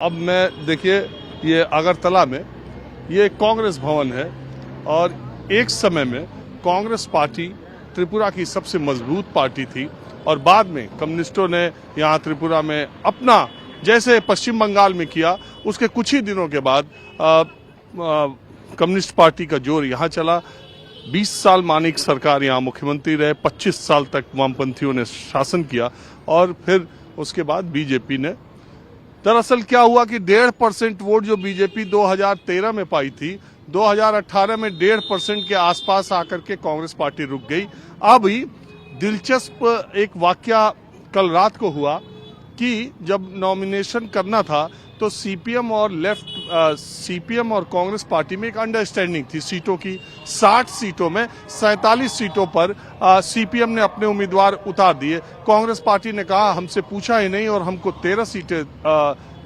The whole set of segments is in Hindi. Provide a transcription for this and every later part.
अब मैं देखिए ये अगरतला में ये कांग्रेस भवन है और एक समय में कांग्रेस पार्टी त्रिपुरा की सबसे मजबूत पार्टी थी और बाद में कम्युनिस्टों ने यहाँ त्रिपुरा में अपना जैसे पश्चिम बंगाल में किया उसके कुछ ही दिनों के बाद कम्युनिस्ट पार्टी का जोर यहाँ चला। 20 साल मानिक सरकार यहाँ मुख्यमंत्री रहे, 25 साल तक वामपंथियों ने शासन किया और फिर उसके बाद बीजेपी ने, दरअसल क्या हुआ कि 1.5% वोट जो बीजेपी 2013 में पाई थी, 2018 में 1.5% के आसपास आकर के कांग्रेस पार्टी रुक गई। अब दिलचस्प एक वाकया कल रात को हुआ कि जब नॉमिनेशन करना था तो सीपीएम और कांग्रेस पार्टी में एक अंडरस्टैंडिंग थी सीटों की। 60 सीटों में 47 सीटों पर सीपीएम ने अपने उम्मीदवार उतार दिए। कांग्रेस पार्टी ने कहा हमसे पूछा ही नहीं और हमको 13 सीटें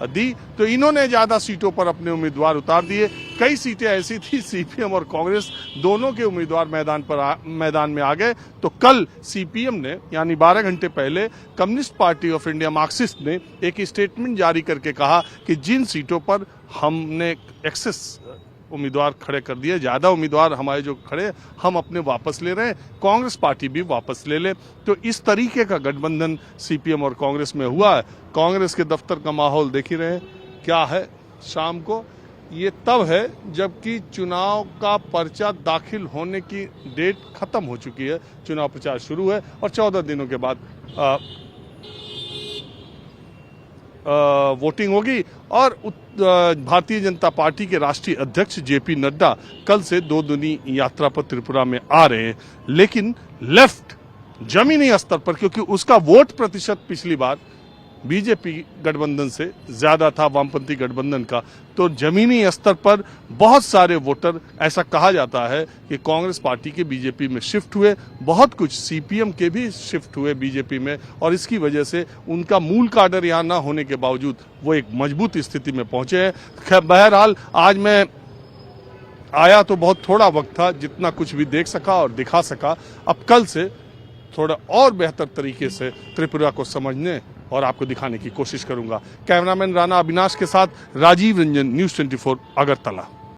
दी, तो इन्होंने ज्यादा सीटों पर अपने उम्मीदवार उतार दिए। कई सीटें ऐसी थी सीपीएम और कांग्रेस दोनों के उम्मीदवार मैदान में आ गए। तो कल सीपीएम ने यानी 12 घंटे पहले communist party of India Marxist ने एक स्टेटमेंट जारी करके कहा कि जिन सीटों पर हमने एक्सेस उम्मीदवार खड़े कर दिए, ज्यादा उम्मीदवार हमारे जो खड़े, हम अपने वापस ले रहे हैं, कांग्रेस पार्टी भी वापस ले ले। तो इस तरीके का गठबंधन सीपीएम और कांग्रेस में हुआ है। कांग्रेस के दफ्तर का माहौल देख ही रहे हैं क्या है। शाम को ये तब है जबकि चुनाव का पर्चा दाखिल होने की डेट खत्म हो चुकी है, चुनाव प्रचार शुरू है और 14 दिनों के बाद वोटिंग होगी। और भारतीय जनता पार्टी के राष्ट्रीय अध्यक्ष जेपी नड्डा कल से 2 दिनी यात्रा पर त्रिपुरा में आ रहे हैं, लेकिन लेफ्ट जमीनी स्तर पर, क्योंकि उसका वोट प्रतिशत पिछली बार बीजेपी गठबंधन से ज्यादा था वामपंथी गठबंधन का, तो जमीनी स्तर पर बहुत सारे वोटर, ऐसा कहा जाता है कि कांग्रेस पार्टी के बीजेपी में शिफ्ट हुए, बहुत कुछ सीपीएम के भी शिफ्ट हुए बीजेपी में और इसकी वजह से उनका मूल काडर यहाँ न होने के बावजूद वो एक मजबूत स्थिति में पहुंचे हैं। बहरहाल आज मैं आया तो बहुत थोड़ा वक्त था, जितना कुछ भी देख सका और दिखा सका। अब कल से थोड़ा और बेहतर तरीके से त्रिपुरा को समझने और आपको दिखाने की कोशिश करूंगा। कैमरामैन राणा अविनाश के साथ राजीव रंजन, न्यूज़ 24 अगरतला।